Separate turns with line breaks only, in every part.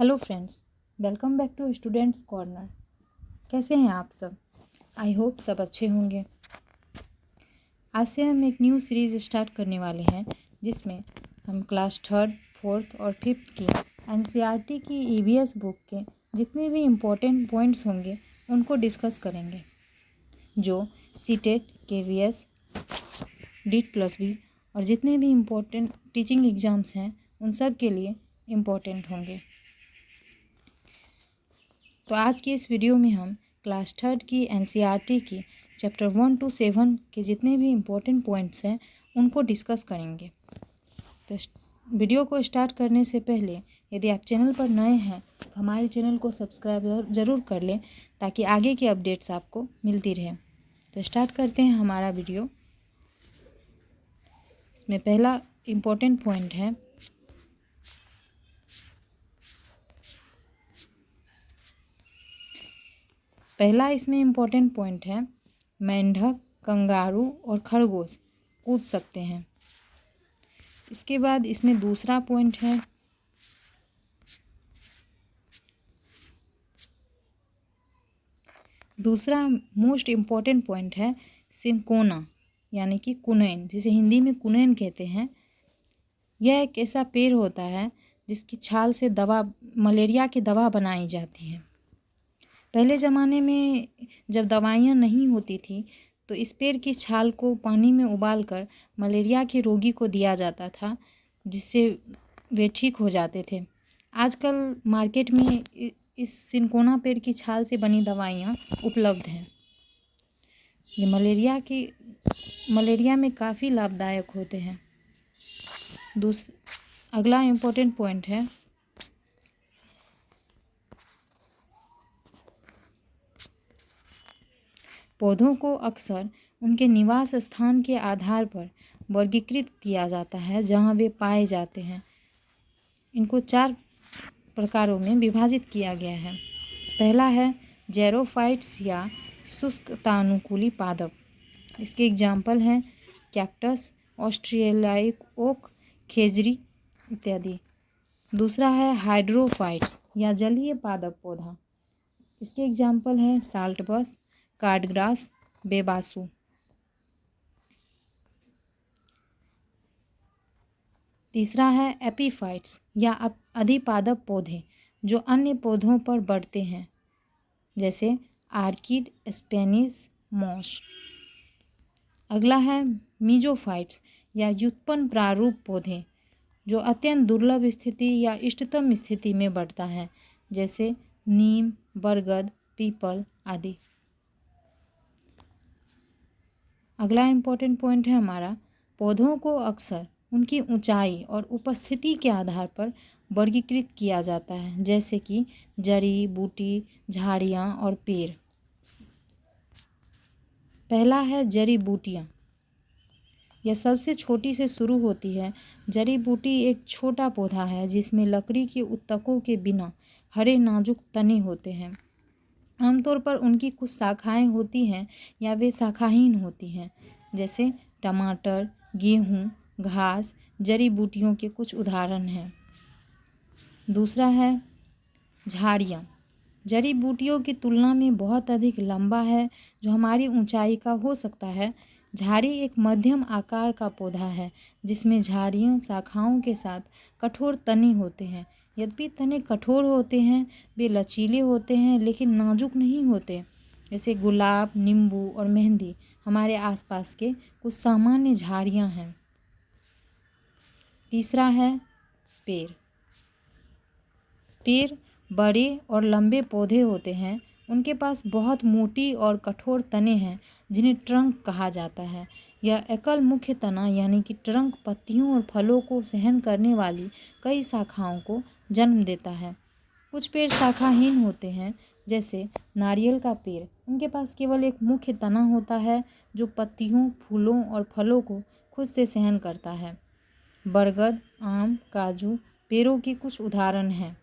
Hello friends, welcome back to students corner. कैसे हैं आप सब? आई होप सब अच्छे होंगे। आज से हम एक न्यू सीरीज़ स्टार्ट करने वाले हैं जिसमें हम क्लास 3, 4 और 5 की एनसीईआरटी की ईवीएस बुक के जितने भी इम्पोर्टेंट पॉइंट्स होंगे उनको डिस्कस करेंगे, जो सीटेट, केवीएस, डीट+बी और जितने भी इम्पोर्टेंट टीचिंग एग्ज़ाम्स हैं उन सब के लिए इम्पोर्टेंट होंगे। तो आज की इस वीडियो में हम क्लास 3 की एनसीईआरटी की चैप्टर 1 to 7 के जितने भी इम्पोर्टेंट पॉइंट्स हैं उनको डिस्कस करेंगे। तो वीडियो को स्टार्ट करने से पहले यदि आप चैनल पर नए हैं तो हमारे चैनल को सब्सक्राइब ज़रूर कर लें ताकि आगे की अपडेट्स आपको मिलती रहें। तो स्टार्ट करते हैं हमारा वीडियो। इसमें पहला इम्पोर्टेंट पॉइंट है इसमें इम्पोर्टेंट पॉइंट है मेंढक, कंगारू और खरगोश कूद सकते हैं। इसके बाद इसमें दूसरा पॉइंट है दूसरा मोस्ट इम्पॉर्टेंट पॉइंट है सिंकोना यानी कि कुनैन, जिसे हिंदी में कुनैन कहते हैं। यह एक ऐसा पेड़ होता है जिसकी छाल से मलेरिया की दवा बनाई जाती है। पहले ज़माने में जब दवाइयाँ नहीं होती थी तो इस पेड़ की छाल को पानी में उबालकर मलेरिया के रोगी को दिया जाता था, जिससे वे ठीक हो जाते थे। आजकल मार्केट में इस सिंकोना पेड़ की छाल से बनी दवाइयाँ उपलब्ध हैं। ये मलेरिया में काफ़ी लाभदायक होते हैं। अगला इम्पोर्टेंट पॉइंट है पौधों को अक्सर उनके निवास स्थान के आधार पर वर्गीकृत किया जाता है जहाँ वे पाए जाते हैं। इनको 4 प्रकारों में विभाजित किया गया है। पहला है जेरोफाइट्स या शुष्कतानुकूली पादप। इसके एग्जाम्पल हैं कैक्टस, ऑस्ट्रेलियाई ओक, खेजरी इत्यादि। दूसरा है हाइड्रोफाइट्स या जलीय पादप पौधा। इसके एग्जाम्पल हैं साल्टबस, कार्डग्रास, बेबासू। तीसरा है एपीफाइट्स या अधिपादप पौधे जो अन्य पौधों पर बढ़ते हैं, जैसे आर्किड, स्पेनिश मॉस। अगला है मीजोफाइट्स या व्युत्पन्न प्रारूप पौधे जो अत्यंत दुर्लभ स्थिति या इष्टतम स्थिति में बढ़ता है, जैसे नीम, बरगद, पीपल आदि। अगला इम्पोर्टेंट पॉइंट है हमारा पौधों को अक्सर उनकी ऊंचाई और उपस्थिति के आधार पर वर्गीकृत किया जाता है, जैसे कि जड़ी बूटी, झाड़ियाँ और पेड़। पहला है जड़ी बूटियाँ। यह सबसे छोटी से शुरू होती है। जड़ी बूटी एक छोटा पौधा है जिसमें लकड़ी के उत्तकों के बिना हरे नाजुक तने होते हैं। आमतौर पर उनकी कुछ शाखाएं होती हैं या वे शाखाहीन होती हैं, जैसे टमाटर, गेहूँ, घास जड़ी बूटियों के कुछ उदाहरण हैं। दूसरा है झाड़ियाँ। जड़ी बूटियों की तुलना में बहुत अधिक लंबा है, जो हमारी ऊंचाई का हो सकता है। झाड़ी एक मध्यम आकार का पौधा है जिसमें झाड़ियों शाखाओं के साथ कठोर तने होते हैं। यद्यपि तने कठोर होते हैं, वे लचीले होते हैं लेकिन नाजुक नहीं होते। जैसे गुलाब, नींबू और मेहंदी हमारे आसपास के कुछ सामान्य झाड़ियाँ हैं। तीसरा है पेड़। पेड़ बड़े और लंबे पौधे होते हैं। उनके पास बहुत मोटी और कठोर तने हैं जिन्हें ट्रंक कहा जाता है। यह एकल मुख्य तना यानी कि ट्रंक पत्तियों और फलों को सहन करने वाली कई शाखाओं को जन्म देता है। कुछ पेड़ शाखाहीन होते हैं, जैसे नारियल का पेड़। उनके पास केवल एक मुख्य तना होता है जो पत्तियों, फूलों और फलों को खुद से सहन करता है। बरगद, आम, काजू पेड़ों के कुछ उदाहरण हैं।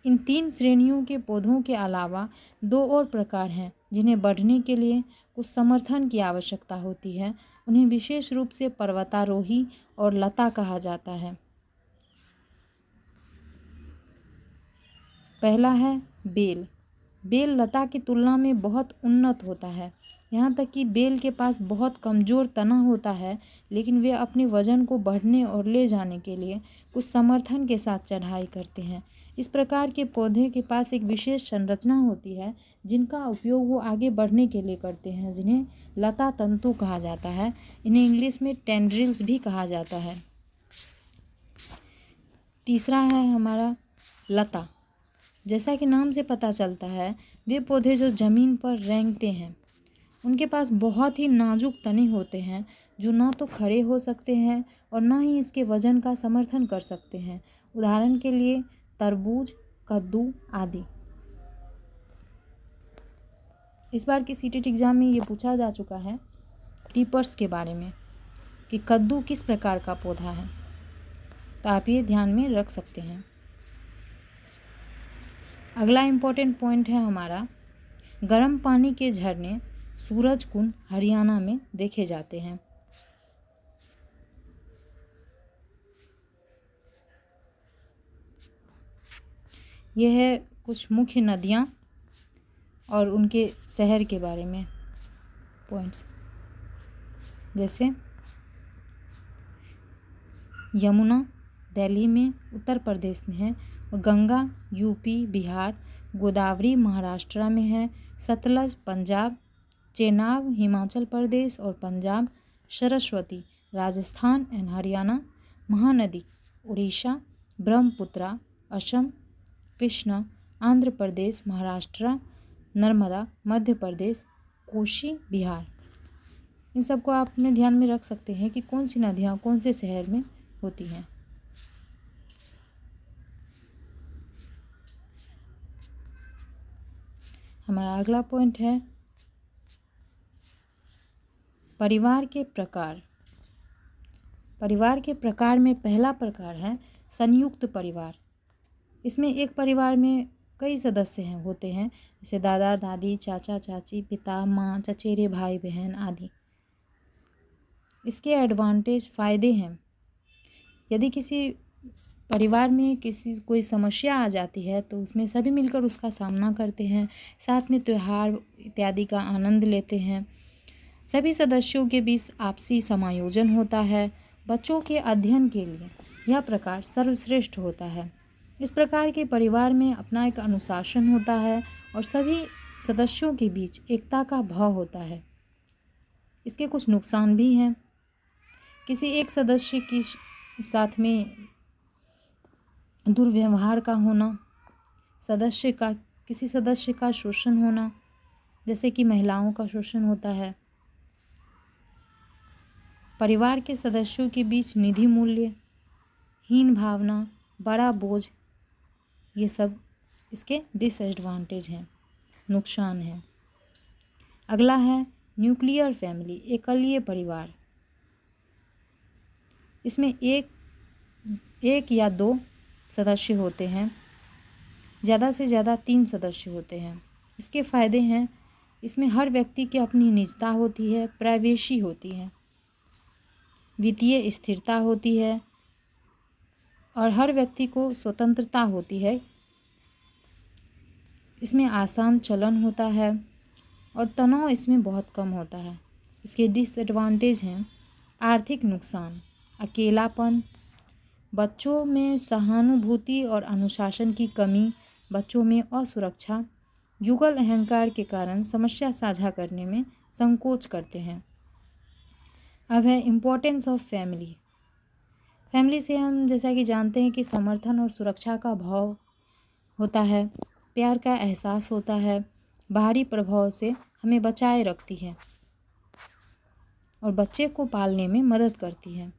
इन 3 श्रेणियों के पौधों के अलावा 2 और प्रकार हैं जिन्हें बढ़ने के लिए कुछ समर्थन की आवश्यकता होती है। उन्हें विशेष रूप से पर्वतारोही और लता कहा जाता है। पहला है बेल। बेल लता की तुलना में बहुत उन्नत होता है, यहाँ तक कि बेल के पास बहुत कमज़ोर तना होता है, लेकिन वे अपने वजन को बढ़ने और ले जाने के लिए कुछ समर्थन के साथ चढ़ाई करते हैं। इस प्रकार के पौधे के पास एक विशेष संरचना होती है जिनका उपयोग वो आगे बढ़ने के लिए करते हैं, जिन्हें लता तंतु कहा जाता है। इन्हें इंग्लिश में टेंड्रिल्स भी कहा जाता है। तीसरा है हमारा लता। जैसा कि नाम से पता चलता है, वे पौधे जो ज़मीन पर रेंगते हैं, उनके पास बहुत ही नाजुक तने होते हैं जो ना तो खड़े हो सकते हैं और ना ही इसके वजन का समर्थन कर सकते हैं। उदाहरण के लिए तरबूज, कद्दू आदि। इस बार की सीटेट एग्ज़ाम में ये पूछा जा चुका है क्रीपर्स के बारे में कि कद्दू किस प्रकार का पौधा है, तो आप ये ध्यान में रख सकते हैं। अगला इम्पोर्टेंट पॉइंट है हमारा, गर्म पानी के झरने सूरजकुंड हरियाणा में देखे जाते हैं। यह है कुछ मुख्य नदियाँ और उनके शहर के बारे में पॉइंट्स, जैसे यमुना दिल्ली में उत्तर प्रदेश में है, और गंगा यूपी बिहार, गोदावरी महाराष्ट्र में है, सतलज पंजाब, चेनाब हिमाचल प्रदेश और पंजाब, सरस्वती राजस्थान एंड हरियाणा, महानदी उड़ीसा, ब्रह्मपुत्रा असम, कृष्णा आंध्र प्रदेश महाराष्ट्र, नर्मदा मध्य प्रदेश, कोशी बिहार। इन सबको आप अपने ध्यान में रख सकते हैं कि कौन सी नदियाँ कौन से शहर में होती हैं। हमारा अगला पॉइंट है परिवार के प्रकार। परिवार के प्रकार में पहला प्रकार है संयुक्त परिवार। इसमें एक परिवार में कई सदस्य होते हैं, जैसे दादा दादी, चाचा चाची, पिता माँ, चचेरे भाई बहन आदि। इसके एडवांटेज फ़ायदे हैं। यदि किसी परिवार में कोई समस्या आ जाती है तो उसमें सभी मिलकर उसका सामना करते हैं, साथ में त्यौहार इत्यादि का आनंद लेते हैं। सभी सदस्यों के बीच आपसी समायोजन होता है। बच्चों के अध्ययन के लिए यह प्रकार सर्वश्रेष्ठ होता है। इस प्रकार के परिवार में अपना एक अनुशासन होता है और सभी सदस्यों के बीच एकता का भाव होता है। इसके कुछ नुकसान भी हैं। किसी एक सदस्य के साथ में दुर्व्यवहार का होना, किसी सदस्य का शोषण होना, जैसे कि महिलाओं का शोषण होता है। परिवार के सदस्यों के बीच निधि मूल्य, हीन भावना, बड़ा बोझ, ये सब इसके डिसएडवांटेज हैं, नुकसान हैं। अगला है न्यूक्लियर फैमिली, एकलीय परिवार। इसमें एक या दो सदस्य होते हैं, ज़्यादा से ज़्यादा 3 सदस्य होते हैं। इसके फ़ायदे हैं, इसमें हर व्यक्ति की अपनी निजता होती है, प्राइवेसी होती है, वित्तीय स्थिरता होती है और हर व्यक्ति को स्वतंत्रता होती है। इसमें आसान चलन होता है और तनाव इसमें बहुत कम होता है। इसके डिसएडवांटेज हैं आर्थिक नुकसान, अकेलापन, बच्चों में सहानुभूति और अनुशासन की कमी, बच्चों में असुरक्षा, युगल अहंकार के कारण समस्या साझा करने में संकोच करते हैं। अब है इम्पोर्टेंस ऑफ फैमिली। फैमिली से हम जैसा कि जानते हैं कि समर्थन और सुरक्षा का भाव होता है, प्यार का एहसास होता है, बाहरी प्रभाव से हमें बचाए रखती है और बच्चे को पालने में मदद करती है।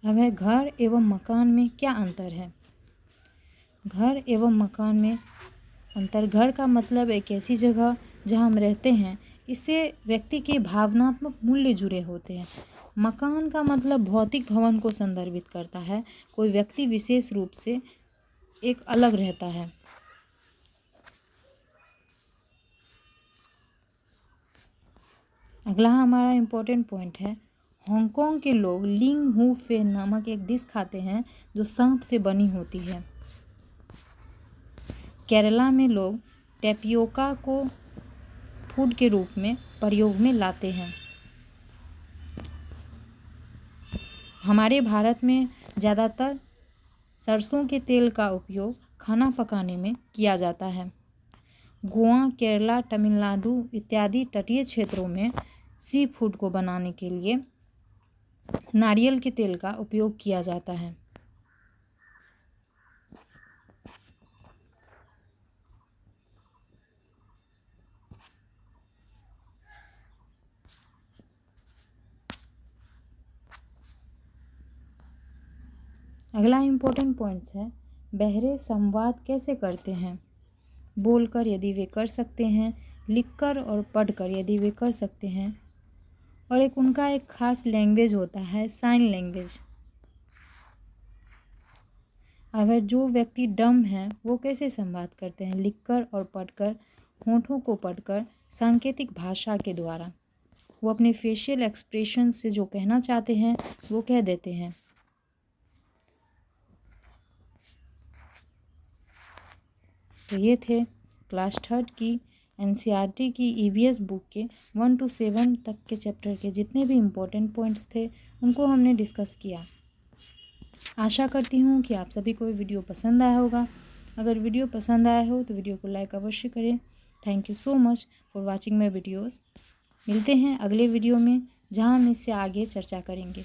अब है घर एवं मकान में क्या अंतर है। घर एवं मकान में अंतर, घर का मतलब एक ऐसी जगह जहाँ हम रहते हैं, इससे व्यक्ति के भावनात्मक मूल्य जुड़े होते हैं। मकान का मतलब भौतिक भवन को संदर्भित करता है, कोई व्यक्ति विशेष रूप से एक अलग रहता है। अगला हमारा इम्पोर्टेंट पॉइंट है हांगकांग के लोग लिंग हू फे नामक एक डिश खाते हैं जो सांप से बनी होती है। केरला में लोग टेपियोका को फूड के रूप में प्रयोग में लाते हैं। हमारे भारत में ज़्यादातर सरसों के तेल का उपयोग खाना पकाने में किया जाता है। गोवा, केरला, तमिलनाडु इत्यादि तटीय क्षेत्रों में सी फूड को बनाने के लिए नारियल के तेल का उपयोग किया जाता है। अगला इम्पोर्टेंट पॉइंट्स है, बहरे संवाद कैसे करते हैं? बोलकर यदि वे कर सकते हैं, लिखकर और पढ़कर यदि वे कर सकते हैं, और एक उनका एक खास लैंग्वेज होता है, साइन लैंग्वेज। अगर जो व्यक्ति डम है वो कैसे संवाद करते हैं? लिखकर और पढ़कर, होठों को पढ़कर, सांकेतिक भाषा के द्वारा। वो अपने फेशियल एक्सप्रेशन से जो कहना चाहते हैं वो कह देते हैं। तो ये थे क्लास 3 की एनसीईआरटी की ईवीएस बुक के 1 to 7 तक के चैप्टर के जितने भी इम्पोर्टेंट पॉइंट्स थे उनको हमने डिस्कस किया। आशा करती हूँ कि आप सभी को वीडियो पसंद आया होगा। अगर वीडियो पसंद आया हो तो वीडियो को लाइक अवश्य करें। Thank you so much for watching my videos. मिलते हैं अगले वीडियो में जहाँ हम इससे आगे चर्चा करेंगे।